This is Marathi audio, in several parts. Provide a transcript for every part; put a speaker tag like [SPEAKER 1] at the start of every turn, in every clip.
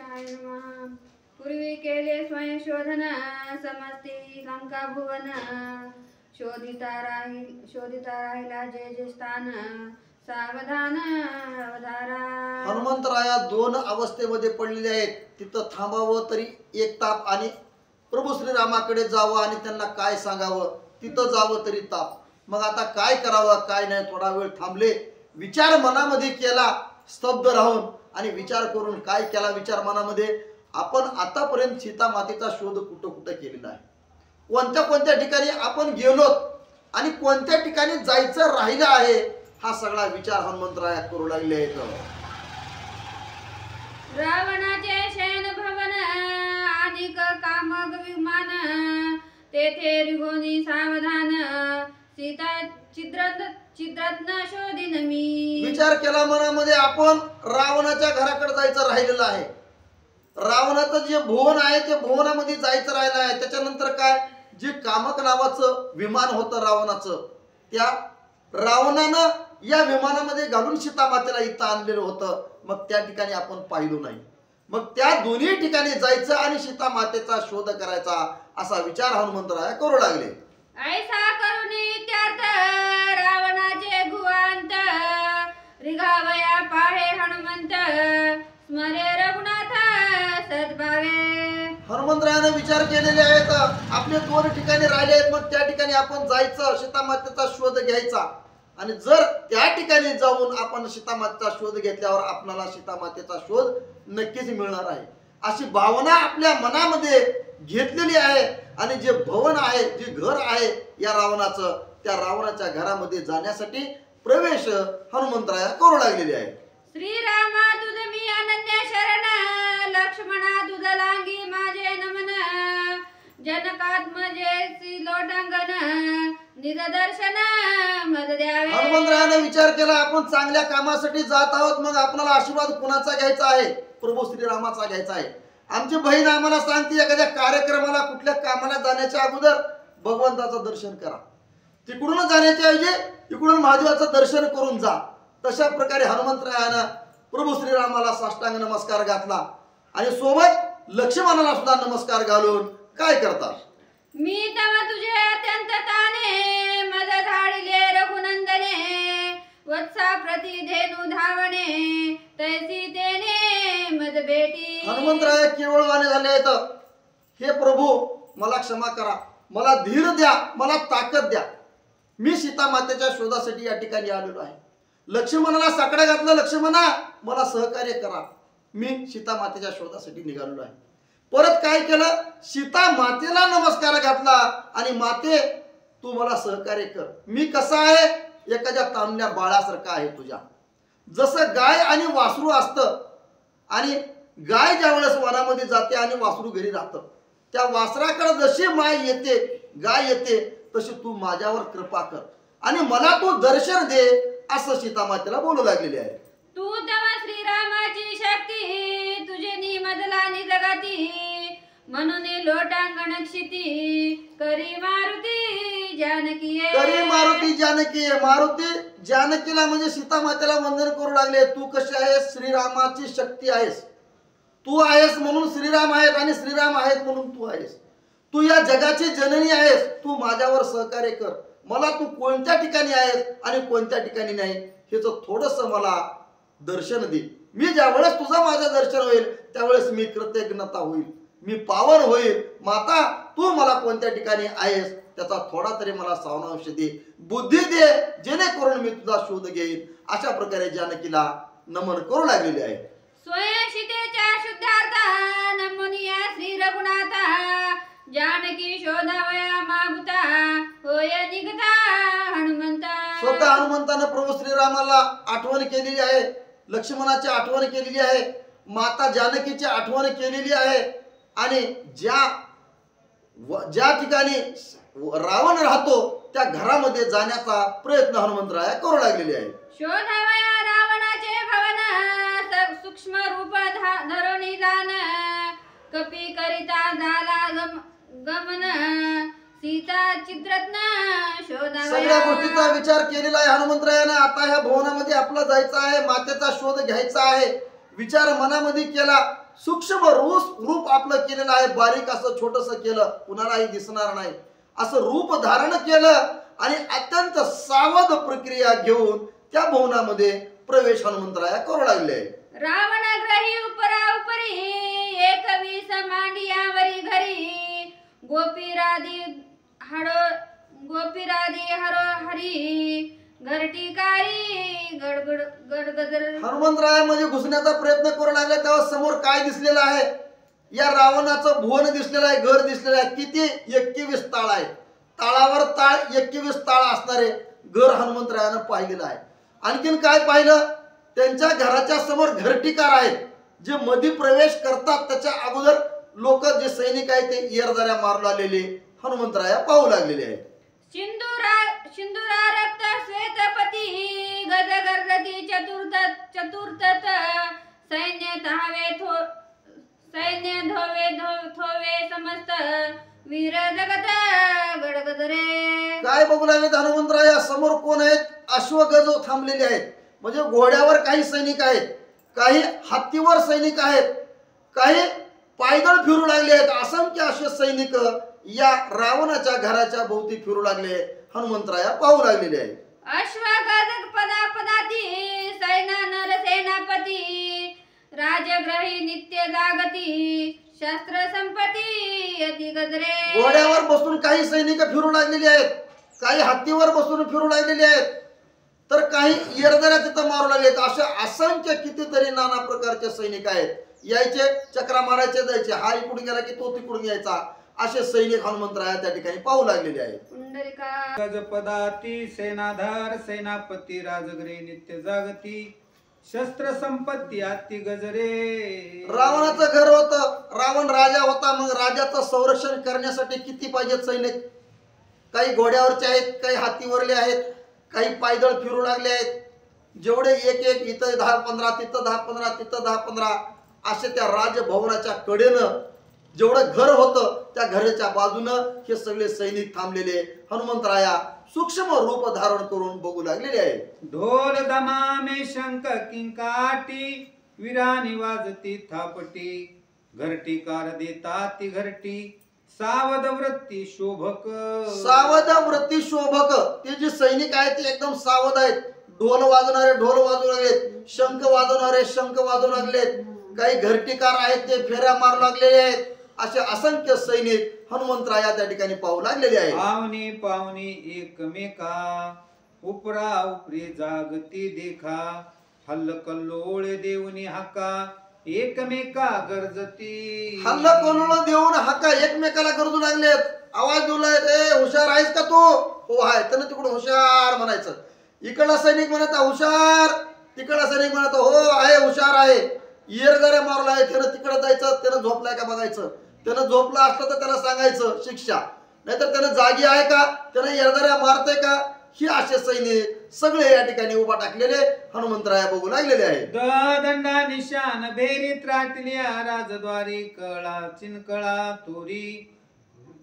[SPEAKER 1] गणेशाय नमः। पूर्वी केले स्वयंशोधन समस्ती लंका भुवन शोधिता राहिला जे जे स्थान सावधान अवधारा।
[SPEAKER 2] हनुमंतराया दोन अवस्थेमध्ये पडलेले आहेत, तिथं थांबावं तरी एक ताप आणि प्रभू श्रीरामाकडे जावं आणि त्यांना काय सांगावं तिथं जावं तरी ताप। मग आता काय करावं काय नाही, थोडा वेळ थांबले, विचार मनामध्ये केला स्तब्ध राहून आणि विचार करून काय केला विचार मनामध्ये, आपण आतापर्यंत सीता मातेचा शोध कुठं कुठं केलेला आहे, कोणत्या कोणत्या ठिकाणी आपण गेलो आणि कोणत्या ठिकाणी जायचं राहिलं आहे, हा सगळा विचार हनुमंतराया करू लागले आहेत।
[SPEAKER 1] रावणाचे शयन भवन अधिक कामक विमान तेथे रिगोनी सावधान सीता चित्ररत्न शोधिन मी।
[SPEAKER 2] विचार केला मनामध्ये, आपण रावणाच्या घराकडे जायचं राहिलेलं आहे, रावणाचं जे भुवन आहे ते भुवनामध्ये जायचं राहिलं आहे। त्याच्यानंतर काय, जे कामक नावाचं विमान होतं रावणाचं, त्या रावणानं या विमानामध्ये घालून सीता मातेला इथं आणलेलं होतं, मग त्या ठिकाणी आपण पाहिलो नाही। मग त्या दोन्ही ठिकाणी जायचं आणि सीता मातेचा शोध करायचा असा विचार हनुमंतराया करू लागले।
[SPEAKER 1] ऐसा करुणी त्यात रावणाचे गुवांत रिघावया पाहे हनुमंत स्मरे रघुनाथ सद्भावे।
[SPEAKER 2] हनुमंतरायाने विचार केलेले आहेत, आपले दोन ठिकाणी राहिले आहेत, मग त्या ठिकाणी आपण जायचं, सीता मातेचा शोध घ्यायचा आणि जर त्या ठिकाणी जाऊन आपण सीता मातेचा शोध घेतल्यावर आपल्याला सीता मातेचा शोध नक्कीच मिळणार आहे, अशी भावना आपल्या मनामध्ये घेतलेली आहे। आणि जे भवन आहे, जे घर आहे या रावणाचं, त्या रावणाच्या घरामध्ये जाण्यासाठी प्रवेश हनुमंतराया करू लागलेले आहे।
[SPEAKER 1] श्रीरामा तुझ मी अनन्य शरण लक्ष्मणा तुझ लांगी माझे नमन जनकात्मजे लोटांगण निज दर्शन मद द्यावे।
[SPEAKER 2] हनुमंतरायाने विचार केला, आपण चांगल्या कामासाठी जात आहोत, मग आपल्याला आशीर्वाद कुणाचा घ्यायचा आहे, प्रभू श्रीरामाचा घ्यायचा आहे। आमची बहीण आम्हाला सांगते, एखाद्या कार्यक्रमाला कुठल्या कामाला जाण्याच्या अगोदर भगवंताचं दर्शन करा, तिकडून जाण्याच्या ऐवजी इकडून महादेवाचं दर्शन करून जा। तशा प्रकारे हनुमंतरायानं प्रभू श्रीरामाला साष्टांग नमस्कार घातला आणि सोबत लक्ष्मणाला सुद्धा नमस्कार घालून काय करतात,
[SPEAKER 1] मी तव तुझे अत्यंत ताने मद धाडिले रघुनंदने वत्सा प्रति धेनु धावणे तैसी तेने मद बेटी।
[SPEAKER 2] हनुमंतराय केवळवाने झाले आहेत, हे प्रभू मला क्षमा करा, मला धीर द्या, मला ताकद द्या, मी सीता मातेच्या शोधासाठी या ठिकाणी आलेलो आहे। लक्ष्मणाला साकडं घातलं, लक्ष्मणा मला सहकार्य करा, मी सीता मातेच्या शोधासाठी निघालेलो आहे। परत काय केलं, सीता मातेला नमस्कार घातला आणि माते तू मला सहकार्य कर, मी कसा आहे, एखाद्या तामल्या बाळासारखा आहे तुझ्या। जसं गाय आणि वासरू असतं आणि गाय ज्यावेळेस वनामध्ये जाते आणि वासरू घरी राहतं, त्या वासराकडे जशी माय येते, गाय येते, तशी तू माझ्यावर कृपा कर आणि मला तू दर्शन दे, असं सीता मातेला बोलू लागलेले आहे।
[SPEAKER 1] तू तव श्रीरामाची शक्ती तुझे निमदला निजगती म्हणून लोटांगण क्षिती करी मारुती जानकी।
[SPEAKER 2] करी मारुती जानकी, मारुती जानकीला म्हणजे सीता मातेला वंदन करू लागले। तू कशी आहेस, श्रीरामाची शक्ती आहेस, तू आहेस म्हणून श्रीराम आहेत आणि श्रीराम आहेत म्हणून तू आहेस, तू या जगाची जननी आहेस, तू माझ्यावर सहकार्य कर, मला तू कोणत्या ठिकाणी आहेस आणि कोणत्या ठिकाणी नाही हेच थोडस मला दर्शन दे। मी ज्यावेळेस तुझं माझं दर्शन होईल त्यावेळेस मी कृतज्ञता होईल, मी पावन होईल। माता तू मला कोणत्या ठिकाणी आहेस त्याचा थोडा तरी मला सावनांश दे, बुद्धी दे, जेणेकरून मी तुझा शोध घेईन। अशा प्रकारे जानकीला नमन करू लागलेले आहे।
[SPEAKER 1] स्वयंशितेच्या शुद्धार्था नमुनिया श्री रघुनाथा जानकी शोधावया मागुता होय निघता हनुमंता।
[SPEAKER 2] स्वतः हनुमंताने प्रभू श्रीरामाला आठवण केलेली आहे, लक्ष्मणाची आठवण केलेली आहे, माता जानकीची आठवण केलेली आहे आणि ज्या ठिकाणी रावण राहतो त्या घरामध्ये जाण्याचा प्रयत्न हनुमंतराया करू लागलेले आहे।
[SPEAKER 1] शोधावया रावणाचे भवन सूक्ष्म रूप धरुणी जान कपी करिता झाला गमन सीता चित्ररत्न शोधावया।
[SPEAKER 2] सगळ्या गोष्टीचा विचार केलेला आहे हनुमंतरायाने। आता ह्या भवनामध्ये आपला जायचं आहे, मातेचा शोध घ्यायचा आहे, विचार मनामध्ये केला सूक्ष्म रूप आपलं केलेलं आहे, बारीक असं छोटस केलं, कुणालाही दिसणार नाही असं रूप धारण केलं आणि अत्यंत सावध प्रक्रिया घेऊन त्या भवनामध्ये प्रवेश हनुमंतराया करू लागले.
[SPEAKER 1] रावण ग्रही उपरा उपरी एकवीस मांडियावरी घरी गोपीरादी हरो हरी घरटिकारी गडगड गडगदर.
[SPEAKER 2] हनुमंतरायामध्ये घुसण्याचा प्रयत्न करू लागले तेव्हा समोर काय दिसलेलं आहे? या रावणाचं भुवन दिसलेलं आहे, घर दिसलेलं आहे. किती? 21 ताळ आहे. ताळावर ताळ, 21 ताळ असणारे घर हनुमंतरायानं पाहिलेलं आहे. आणखीन काय पाहिलं? त्यांच्या घराच्या समोर घरटिकार आहेत, जे मध्ये प्रवेश करतात त्याच्या अगोदर लोक जे सैनिक आहेत ते येरदाऱ्या मारू लागलेले हनुमंतराया पाहू लागलेले आहेत.
[SPEAKER 1] सिंदुरा रक्त श्वेतपती गज गर्जती चतुर्थत सैन्य धोवे समस्त वीर जगत गडगदरे.
[SPEAKER 2] काय बघू लागले हनुमंतराया? समोर कोण आहेत? अश्वगज थांबलेले आहेत, म्हणजे घोड्यावर काही सैनिक आहेत, काही हत्तीवर सैनिक आहेत, काही पायदळ फिरू लागले आहेत. असंख्य असे सैनिक या रावणाच्या घराच्या भोवती फिरू लागले हनुमंतराया पाहू लागलेले आहेत.
[SPEAKER 1] अश्वगज पदापदाती सैना नर सेनापती राजग्रही नित्य जागती शस्त्र संपत्ती अति गजरे.
[SPEAKER 2] घोड्यावर बसून काही सैनिक फिरू लागलेले आहेत, काही हत्तीवर बसून फिरू लागलेले आहेत, तर काही येरदाऱ्या तिथं मारू लागले आहेत. अशा असंख्य कितीतरी नाना प्रकारचे सैनिक आहेत. यायचे, चक्रा मारायचे, जायचे, हा इकडून गेला की तो तिकडून यायचा, असे सैनिक हनुमंतराया त्या ठिकाणी पाहू लागलेले आहेत.
[SPEAKER 3] गजपदाती सेनाधार सेनापती राजगरे नित्य जागती शस्त्र संपत्ती अति गजरे.
[SPEAKER 2] रावणाचं घर होतं, रावण राजा होता. मग राजाचं संरक्षण करण्यासाठी किती पाहिजेत सैनिक? काही घोड्यावरचे आहेत, काही हातीवरले आहेत, काही पायदळ फिरू लागले आहेत. जेवढे एक एक, इथं 10-15, तिथं 10-15, तिथं 10-15 असे त्या राजभवनाच्या कडेनं जेवढं घर होतं त्या घराच्या बाजूनं हे सगळे सैनिक थांबलेले हनुमंतराया सूक्ष्म रूप धारण करून बघू लागलेले आहे.
[SPEAKER 3] ढोल दमामे शंख किंकाटी विरानी वाजती थापटी घरटीकार देता ती घरटी सावध वृत्ती शोभक.
[SPEAKER 2] सावध वृत्ती शोभक. ते जे सैनिक आहेत ते एकदम सावध आहेत. ढोल वाजवणारे ढोल वाजवू लागलेत, शंख वाजवणारे शंख वाजवू लागलेत, काही घरटीकार आहेत ते फेऱ्या मारू लागलेले आहेत. असे असंख्य सैनिक हनुमंतराया त्या ठिकाणी पाहू लागलेले आहेत.
[SPEAKER 3] पावनी पावनी एकमेका उपरा उपरी जागती देखा हल्लकल्लोळ देऊनी हाका एकमेका गरजती.
[SPEAKER 2] हल्लकल्लोळ देऊन हाका एकमेकाला गरजू लागलेत, आवाज देऊ लागलेत. ए हुशार आहेस का तू? हो आहे. त्यानं तिकडून हुशार म्हणायचं. इकडला सैनिक म्हणत हुशार, तिकडला सैनिक म्हणत हो आहे हुशार आहे. येरदाऱ्या मारू लागले. त्यानं तिकडे जायचं, त्यानं झोपलाय का बघायचं. त्यानं झोपलं असलं तर त्याला सांगायचं शिक्षा, नाहीतर त्यानं जागी आहे का, त्यानं येरदाऱ्या मारतय का. ही असे सैनिक सगळे या ठिकाणी उभा टाकलेले हनुमंतराया बघू लागलेले आहेत.
[SPEAKER 3] दंडा निशान भेरी त्राटल्या राजद्वारी कळा चिनकळा तोरी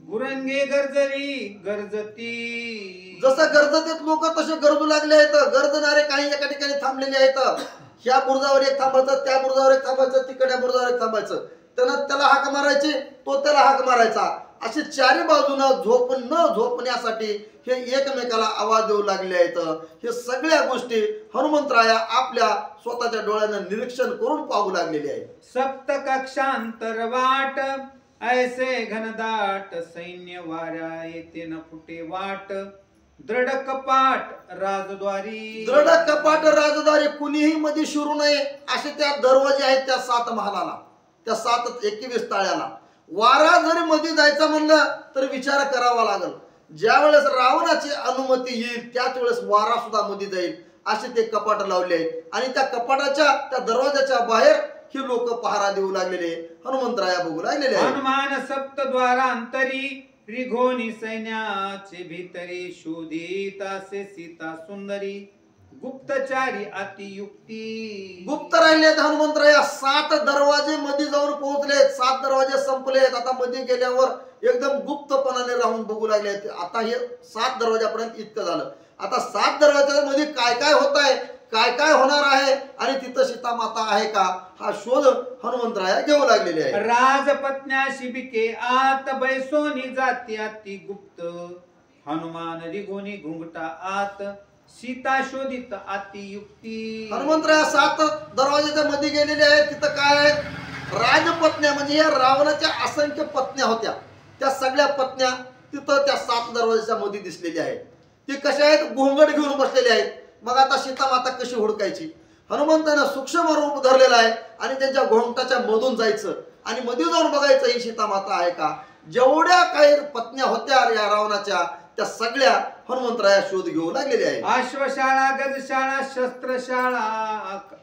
[SPEAKER 3] गुरंगे गरजरी गरजती.
[SPEAKER 2] जसं गरजतेत लोक तसे गरजू लागले आहेत. गरजणारे काही एका ठिकाणी थांबलेले आहेत. ह्या बुरुजावर एक थांबायचं, त्या बुरुजावर एक थांबायचं, तिकडल्या बुरुजावर एक थांबायचं. त्यानं त्याला हाक मारायची, तो त्याला हाक मारायचा. अशी चारी बाजूनं न झोपण्यासाठी हे एकमेकाला आवाज देऊ लागले आहेत. हे सगळ्या गोष्टी हनुमंतराया आपल्या स्वतःच्या डोळ्यानं निरीक्षण करून पाहू लागलेले आहेत.
[SPEAKER 3] सप्त कक्षांतर वाट ऐसे घनदाट सैन्य वाऱ्या येते न फुटे वाट दृढ कपाट राजद्वारी.
[SPEAKER 2] दृढ कपाट राजद्वारी, कुणीही मध्ये शिरू नये असे त्या दरवाजे आहेत त्या 7 महालाला, त्या 21 ताळ्याला. वारा जरी मध्ये जायचा म्हणलं तर विचार करावा लागल. ज्या वेळेस रावणाची अनुमती येईल त्याच वेळेस वारा सुद्धा मध्ये जाईल, असे ते कपाट लावले आहेत. आणि त्या कपाटाच्या त्या दरवाजाच्या बाहेर ही लोक पहारा देऊ लागलेले हनुमंतराया बघू लागलेले.
[SPEAKER 3] हनुमान सप्तद्वारांतरी रिघोनी सैन्याचे भीतरी शोधित असे सीता सुंदरी गुप्तचारी अतियुक्ती.
[SPEAKER 2] गुप्त राहिलेत हनुमंतराया. 7 दरवाजे मध्ये जाऊन पोहोचलेत, 7 दरवाजे संपलेत. आता मध्ये गेल्यावर एकदम गुप्तपणाने राहून बघू लागलेत. आता हे 7 दरवाजापर्यंत इतकं झालं. आता 7 दरवाजाच्या मध्ये काय काय होत आहे काय काय होणार आहे आणि तिथं सीता माता आहे का हा शोध हनुमंतराया घेऊ लागलेले आहे.
[SPEAKER 3] राजपत्न्या शिबिके आत बैसोनी जाती अति गुप्त हनुमान रिगोनी घुंगटा आत सीता शोधित अति युक्ती.
[SPEAKER 2] हनुमंतराया 7 दरवाजाच्या मध्ये गेलेले आहेत. तिथं काय आहे, राजपत्न्या म्हणजे या रावणाच्या असंख्य पत्न्या होत्या, त्या सगळ्या पत्न्या तिथं त्या 7 दरवाजाच्या मध्ये दिसलेल्या आहेत. ते कशा आहेत, घोंगड घेऊन बसलेले आहेत. मग आता सीता माता कशी हुडकायची, हनुमंतानं सूक्ष्म रूप धरलेलं आहे आणि त्यांच्या घोंगटाच्या मधून जायचं आणि मध्ये जाऊन बघायचं ही सीता माता आहे का. जेवढ्या काही पत्न्या होत्या या रावणाच्या त्या सगळ्या हनुमंतराया शोध घेऊ लागलेल्या आहेत.
[SPEAKER 3] अश्वशाळा गजशाळा शस्त्रशाळा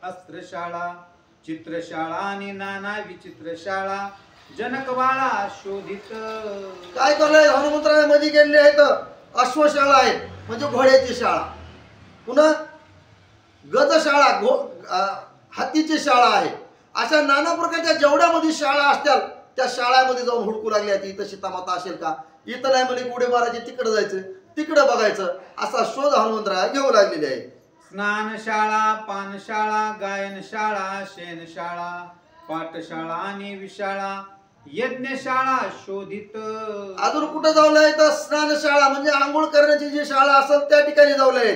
[SPEAKER 3] अस्त्रशाळा चित्रशाळा आणि नाना विचित्र शाळा जनकवाळा शोधित.
[SPEAKER 2] काय करलंय, हनुमंतराया मध्ये गेलेले आहेत. अश्वशाळा आहे म्हणजे घोड्याची शाळा, पुन्हा गजशाळा हातीची शाळा आहे. अशा नाना प्रकारच्या जेवढ्या मध्ये शाळा असतील त्या शाळामध्ये जाऊन हुडकू लागल्या. इथं सीतामाता असेल का, इथं नाही म्हणजे उडी मारायची, तिकडे जायचं, तिकडे बघायचं, असा शोध हनुमंतराया घेऊ लागलेले आहे.
[SPEAKER 3] स्नानशाळा पानशाळा गायनशाळा शेनशाळा पाठशाळा आणि विशाळा यज्ञशाळा शोधित.
[SPEAKER 2] अजून कुठं जाऊलंय तर स्नानशाळा म्हणजे आंघोळ करण्याची जी शाळा असेल त्या ठिकाणी जाऊलंय.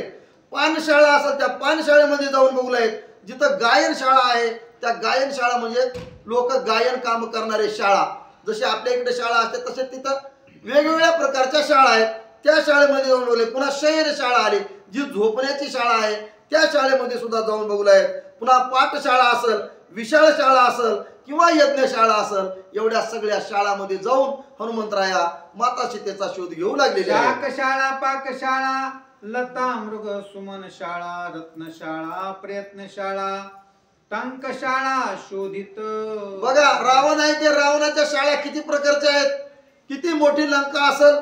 [SPEAKER 2] पानशाळा असेल त्या पानशाळेमध्ये जाऊन बघलायत. जिथं गायनशाळा आहे त्या गायनशाळा म्हणजे लोक गायन काम करणारे शाळा, जसे आपल्या इकडे शाळा असते तसे तिथं वेगवेगळ्या प्रकारच्या शाळा आहेत, त्या शाळेमध्ये जाऊन बघले. पुन्हा शयनशाळा आली जी झोपण्याची शाळा आहे, त्या शाळेमध्ये सुद्धा जाऊन बघलायत. पुन्हा पाठशाळा असेल, विशाळ शाळा असेल किंवा यज्ञशाळा असेल, एवढ्या सगळ्या शाळामध्ये जाऊन हनुमंतराया माता सीतेचा शोध घेऊ लागलेले आहे.
[SPEAKER 3] शाकशाळा पाकशाळा लता मृग सुमन शाळा रत्नशाळा प्रयत्नशाळा टंकशाळा शोधित.
[SPEAKER 2] बघा रावण आहे ते रावणाच्या शाळा किती प्रकारच्या आहेत, किती मोठी लंका असेल.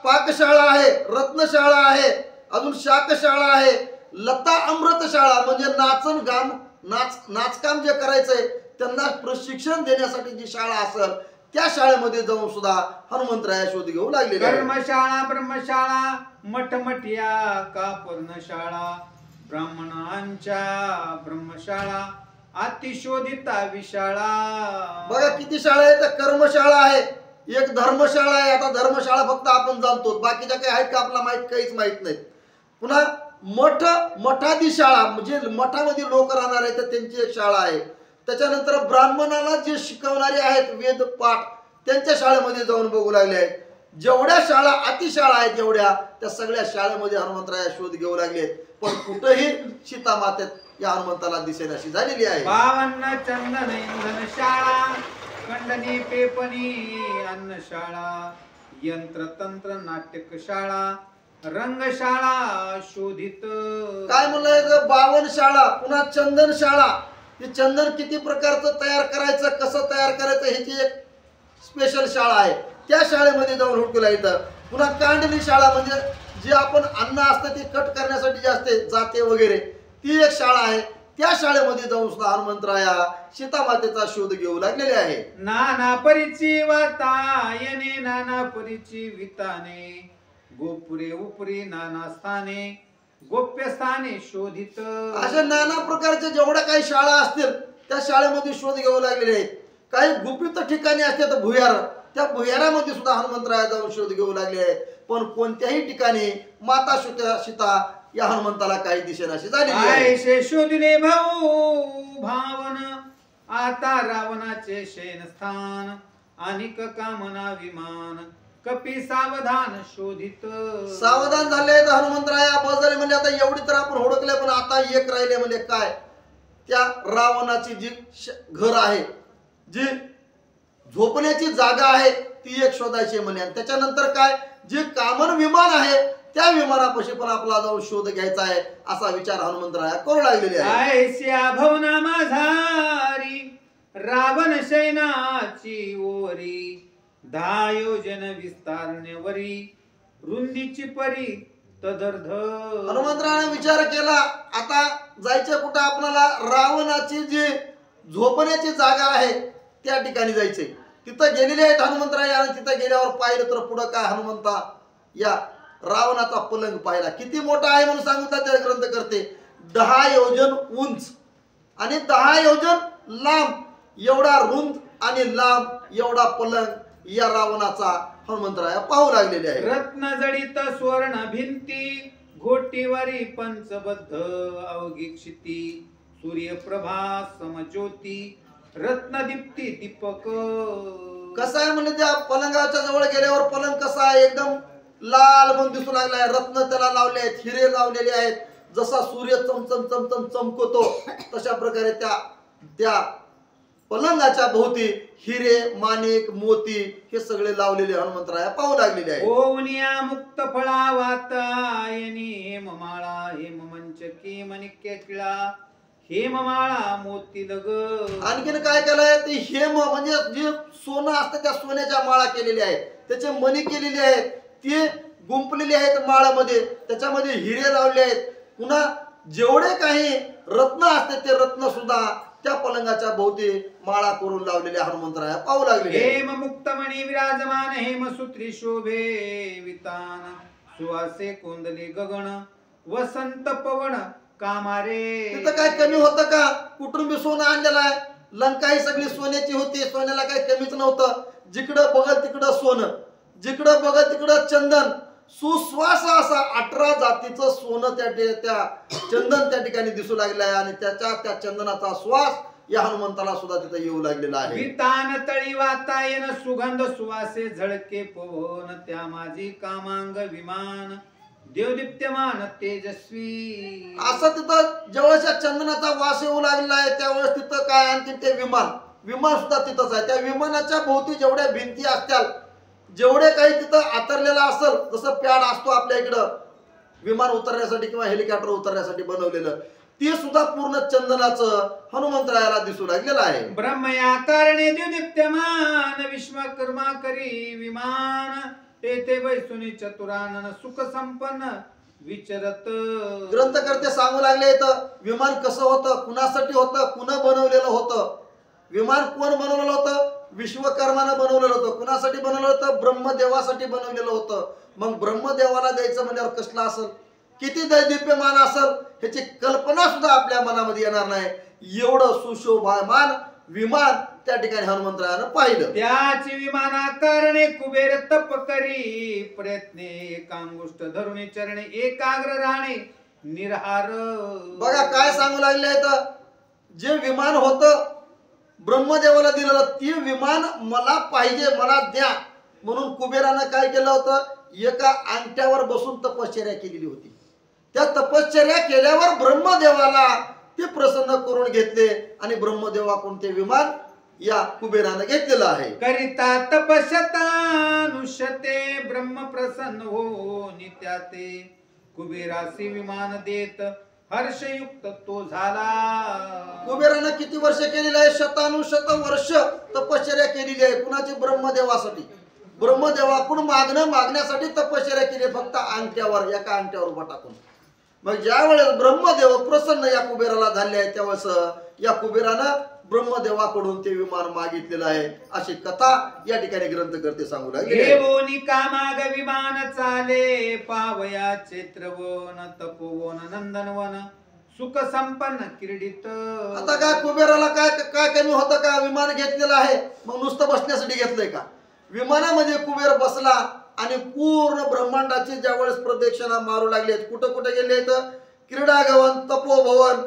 [SPEAKER 2] पाकशाळा आहे, रत्नशाळा आहे, अजून शाकशाळा आहे, लता अमृतशाळा म्हणजे नाचकाम जे करायचंय त्यांना प्रशिक्षण देण्यासाठी जी शाळा असेल त्या शाळेमध्ये जाऊन सुद्धा हनुमंतराया शोध घेऊ लागले.
[SPEAKER 3] कर्मशाळा ब्रह्मशाळा मठमठिया कापर्णशाळा ब्राह्मणांच्या ब्रह्मशाळा अतिशोधिता विशाळा.
[SPEAKER 2] बघा किती शाळा आहेत. कर्मशाळा आहे, एक धर्मशाळा आहे. आता धर्मशाळा फक्त आपण जाणतो, बाकीच्या काही आहेत का आपल्याला माहित, काहीच माहित नाही. पुन्हा मठादी शाळा म्हणजे मठामध्ये लोक राहणार आहेत तर त्यांची एक शाळा आहे. त्याच्यानंतर ब्राह्मणाला जे शिकवणारे आहेत वेद पाठ त्यांच्या शाळेमध्ये जाऊन बघू लागले आहेत. जेवढ्या शाळा अतिशाळा आहेत जेवढ्या त्या सगळ्या शाळेमध्ये हनुमंतराया शोध घेऊ लागले, पण कुठेही सीता मातेत या हनुमंताला दिसेनाशी झालेली आहे.
[SPEAKER 3] 52 चंदन इंधन शाळा खंडणी पेपणी अन्नशाळा यंत्र तंत्र नाटक शाळा रंगशाळा शोधित.
[SPEAKER 2] काय म्हणलंय, 52 शाळा, पुन्हा चंदन शाळा. हे चंदन किती प्रकारचं तयार करायचं, कसं तयार करायचं ह्याची एक स्पेशल शाळा आहे, त्या शाळेमध्ये जाऊन हुडकूला येतं. पुन्हा कांडणी शाळा म्हणजे जे आपण अन्न असतं ते कट करण्यासाठी जे असते जाते वगैरे, ती एक शाळा आहे. त्या शाळेमध्ये जाऊन सुद्धा हनुमंतराया सीता मातेचा शोध घेऊ लागलेले आहे.
[SPEAKER 3] नाना परीची वातायने नाना परीची विताने गोपुरे उपरी नाना स्थाने गोप्य स्थाने शोधित.
[SPEAKER 2] अशा नाना प्रकारच्या जेवढ्या काही शाळा असतील त्या शाळेमध्ये शोध घेऊ लागलेले आहेत. काही गुपित ठिकाणी असतात भुयार, त्या भुयारामध्ये सुद्धा हनुमंतराया जाऊन शोध घेऊ लागले आहेत. पण कोणत्याही ठिकाणी माता सीता या हनुमंताला काही दिसेनाशी झालेली आहे.
[SPEAKER 3] ऐसे शोधले भाऊ भावन आता रावणाचे शेनस्थान अनिक कामना विमान कपी सावधान शोधित.
[SPEAKER 2] सावधान झाले तर हनुमंतराया बस झाले म्हणजे आता एवढी तर आपण हुडकले, पण आता एक राहिले म्हणजे काय, त्या रावणाची जी घर आहे, जी झोपण्याची जागा आहे ती एक शोधायची म्हणे. आणि त्याच्यानंतर काय, जे कामन विमान आहे त्या विमानापाशी पण आपला जाऊन शोध घ्यायचा आहे असा विचार हनुमंतराया करू लागलेले आहे.
[SPEAKER 3] ऐस्या भवना माझारी रावण सैनाची ओरी 10 योजन विस्तारण्यावरी रुंदीची परी तदर्ध.
[SPEAKER 2] हनुमंतरायाने विचार केला आता जायचं कुठं आपल्याला, रावणाची जी झोपण्याची जागा आहे त्या ठिकाणी जायचंय. तिथं गेलेले आहेत हनुमंतराया आणि तिथं गेल्यावर पाहिलं तर पुढं काय, हनुमंता या रावणाचा पलंग पाहिला. किती मोठा आहे म्हणून सांगतात ते ग्रंथ करते. 10 योजन उंच आणि 10 योजन लांब एवढा रुंद आणि लांब एवढा पलंग या रावणाचा हनुमंतराया पाहू लागलेले आहे.
[SPEAKER 3] रत्न जडित स्वर्ण भिंती घोटीवरी पंचबद्ध अवघी क्षिती सूर्यप्रभा समज्योती रत्नदीप्ती दीपक.
[SPEAKER 2] कसा आहे म्हणजे त्या पलंगाच्या जवळ गेल्यावर पलंग कसा आहे एकदम लाल म्हणून दिसू लागला आहे. रत्न त्याला लावले आहेत, हिरे लावलेले आहेत. जसा सूर्य चमचम चमचम चमकतो तशा प्रकारे त्या पलंगाच्या भोवती हिरे माणिक मोती हे सगळे लावलेले हनुमंतराया पाहू लागलेले आहे.
[SPEAKER 3] ओवनिया मुक्त फळा वातायनी हेममाळा हेममंचकी मणिक्य किळा हेममाळा मोती दग.
[SPEAKER 2] आणखीन काय केलंय ते हेम म्हणजे जे सोनं असतं त्या सोन्याच्या माळा केलेल्या आहेत, त्याचे मणी केलेले आहेत, ते गुंपलेले आहेत माळामध्ये, त्याच्यामध्ये हिरे लावले आहेत. पुन्हा जेवढे काही रत्न असते ते रत्न सुद्धा त्या पलंगाच्या भोवती माळा करून लावलेले हनुमंतराया पाहू लागले.
[SPEAKER 3] हेम मुक्तमणी विराजमान हेमसूत्री शोभे वितान सुवासे कोंदले गगन वसंत पवन कामारे.
[SPEAKER 2] तिथं काय कमी होतं का? कुटुंबी सोनं आणलेलं आहे. लंका ही सगळी सोन्याची होती, सोन्याला काही कमीच नव्हतं. जिकडं बघल तिकडं सोनं, जिकडं बघल तिकडं चंदन, सुश्वास असा 18 जातीचं सोनं त्या चंदन त्या ठिकाणी दिसू लागलं आहे. आणि त्या चंदनाचा श्वास या हनुमंताला सुद्धा तिथं येऊ लागलेला आहे.
[SPEAKER 3] वितान तळी वातायन सुगंध सुवासे झळके पवन त्या माझी कामांग विमान देवदीप्यमान तेजस्वी.
[SPEAKER 2] असं तिथं ज्यावेळेस चंदनाचा वास येऊ लागलेला आहे त्यावेळेस तिथं काय आणखी ते विमान सुद्धा तिथंच आहे. त्या विमानाच्या भोवती जेवढ्या भिंती असतील, जेवढे काही तिथं आतरलेलं असेल, जसं पॅड असतो आपल्या इकडं विमान उतरण्यासाठी किंवा हेलिकॉप्टर उतरण्यासाठी बनवलेलं, ते सुद्धा पूर्ण चंदनाचं हनुमंतरायाला दिसू लागलेलं आहे.
[SPEAKER 3] ब्रह्मया कारणे देवदीप्यमान विश्वकर्मा करी विमान तेथे बैसुनी चतुरानन सुख संपन्न विचरत.
[SPEAKER 2] ग्रंथकर्ते सांगू लागले तर विमान कसं होतं, कुणासाठी होतं, कुणा बनवलेलं होतं. विमान कोण बनवलेलं होतं? विश्वकर्मानं बनवलेलं होतं. कुणासाठी बनवलं होतं? ब्रह्मदेवासाठी बनवलेलं होतं. मग ब्रह्मदेवाला द्यायचं म्हणल्यावर कसलं असेल, किती दैदिप्यमान असेल ह्याची कल्पना सुद्धा आपल्या मनामध्ये येणार नाही. एवढं सुशोभामान विमान त्या ठिकाणी हनुमंतरायानं पाहिलं.
[SPEAKER 3] त्याची विमाना कारणे कुबेर तप करी प्रयत्ने एकांगुष्ट धरुणी चरणे एकाग्र राहणे निरहार.
[SPEAKER 2] बघा काय सांगू लागले तर जे विमान होतं ब्रह्मदेवाला दिलेलं, ते विमान मला पाहिजे, मला द्या म्हणून कुबेरानं काय केलं होतं, एका अंगठ्यावर बसून तपश्चर्या केलेली होती. त्या तपश्चर्या केल्यावर ब्रह्मदेवाला ते प्रसन्न करून घेतले आणि ब्रह्मदेवाकडून ते विमान या कुबेरानं घेतलेलं आहे.
[SPEAKER 3] करिता तपश्यतानुष्यते ब्रह्म प्रसन्न हो नित्याते कुबेरासी विमान देत हर्षयुक्त तो झाला.
[SPEAKER 2] कुबेरानं किती वर्ष केलेलं आहे? शतानुशत वर्ष तपश्चर्या केलेली आहे. कुणाची? ब्रह्मदेवासाठी. ब्रह्मदेवाकडून मागण्यासाठी तपश्चर्या केली, फक्त अंगठ्यावर, एका अंगठ्यावर उभा टाकून. मग ज्या वेळेस ब्रह्मदेव प्रसन्न या कुबेराला झाले आहे त्यावेळेस या कुबेरानं ब्रह्मदेवाकडून ते विमान मागितलेलं आहे, अशी कथा या ठिकाणी ग्रंथकर्ते सांगू लागले.
[SPEAKER 3] कामाग विमान चाले पावया चैत्रवन तपोवन नंदनवन सुख संपन्न क्रीडित.
[SPEAKER 2] आता काय कुबेराला काय कमी होतं का? विमान घेतलेलं आहे, मग नुसतं बसण्यासाठी घेतलंय का? विमानामध्ये कुबेर बसला आणि पूर्ण ब्रह्मांडाची ज्यावेळेस प्रदक्षिणा मारू लागले. कुठं कुठे गेले तर क्रीडागवन, तपोभवन,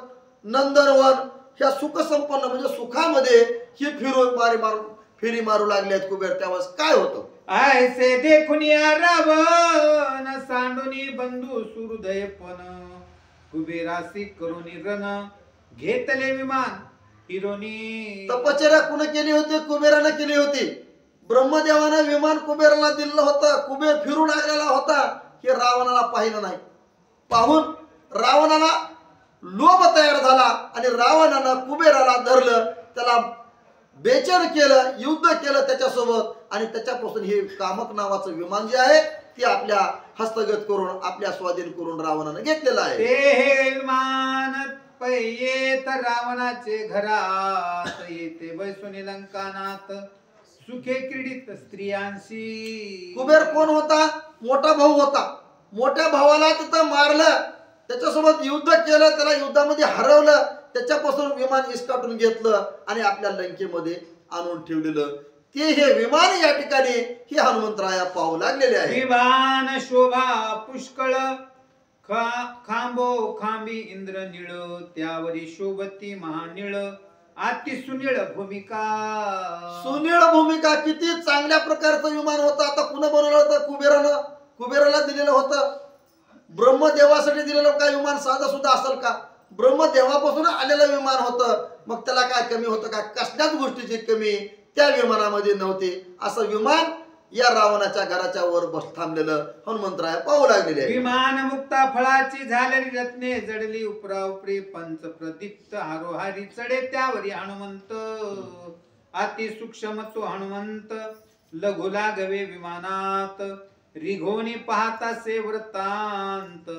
[SPEAKER 2] नंदनवन ह्या सुख संपन्न म्हणजे सुखामध्ये ही फेरी मारू लागले आहेत कुबेर. त्यावेळेस काय होतं?
[SPEAKER 3] ऐसे देखून या रावण सांडुनी बंधू सुहृदयपण कुबेरासी करुणी रण घेतले विमान हिरोनी.
[SPEAKER 2] तपश्चर्या कुणी केली होती? कुबेरानं केली होती. ब्रह्मदेवानं विमान कुबेराला दिलं होतं. कुबेर फिरू लागलेला होता. हे रावणाला पाहिलं नाही. पाहून रावणाला लोभ तयार झाला आणि रावणानं कुबेराला धरलं, त्याला बेचैन केलं, युद्ध केलं त्याच्यासोबत आणि त्याच्यापासून हे कामक नावाचं विमान जे आहे ते आपल्या हस्तगत करून, आपल्या स्वाधीन करून रावणानं घेतलेलं आहे.
[SPEAKER 3] ते विमान येत रावणाचे घरात येते बैसुनी लंकानात सुखे क्रीडित स्त्रियांशी.
[SPEAKER 2] कुबेर कोण होता? मोठा भाऊ होता. मोठ्या भावाला तिथं मारलं, त्याच्यासोबत युद्ध केलं, त्याला युद्धामध्ये हरवलं, त्याच्यापासून विमान इसकाटून घेतलं आणि आपल्या लंकेमध्ये आणून ठेवलेलं ते हे विमान या ठिकाणी हे हनुमंतराया पाहू लागलेले आहे.
[SPEAKER 3] विमान शोभा पुष्कळ खांबो खांबी इंद्र निळ त्यावरी शोभती महानिळ अति सुनिळ भूमिका.
[SPEAKER 2] सुनीळ भूमिका, किती चांगल्या प्रकारचं विमान होतं. आता कुणा बनवलं होतं? कुबेराला दिलेलं होतं. ब्रह्मदेवासाठी दिलेलं काय विमान साधं सुद्धा असेल का? ब्रह्मदेवापासून आलेलं विमान होतं. मग त्याला काय कमी होतं का? कसल्याच गोष्टीची कमी त्या विमानामध्ये नव्हती. असं विमान या रावणाच्या घराच्या वर बस थांबलेलं हनुमंतराया पाहू लागलेले आहे.
[SPEAKER 3] विमान मुक्ता फळाची झालेली रत्ने जडली उपरा उपरी पंच प्रदीप्त हारोहारी चढे त्यावरी हनुमंत. अति सूक्ष्म तो हनुमंत लघु लागवे विमानात रिघोनी पाहता से वृत्तांत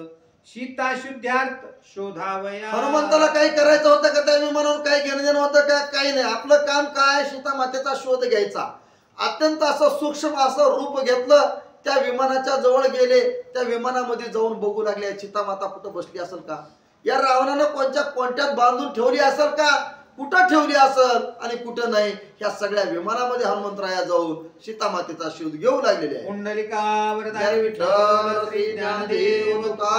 [SPEAKER 3] सीता शुद्धार्थ शोधावया.
[SPEAKER 2] हनुमंताला काही करायचं होतं का? त्या विमानावर काही घेणं देणं होतं का? काही नाही. आपलं काम काय? सीता मातेचा शोध घ्यायचा. अत्यंत असं सूक्ष्म असं रूप घेतलं, त्या विमानाच्या जवळ गेले, त्या विमानामध्ये जाऊन बघू लागले सीता माता कुठं बसली असेल का? या रावणानं कोणत्या कोणत्यात बांधून ठेवली असेल का? कुठं ठेवली असेल आणि कुठं नाही, ह्या सगळ्या विमानामध्ये हनुमंतराया जाऊन सीता मातेचा शोध घेऊ लागलेले आहे.
[SPEAKER 3] कुंडलिकावर
[SPEAKER 2] विठ्ठल श्री ज्ञानदेव तुका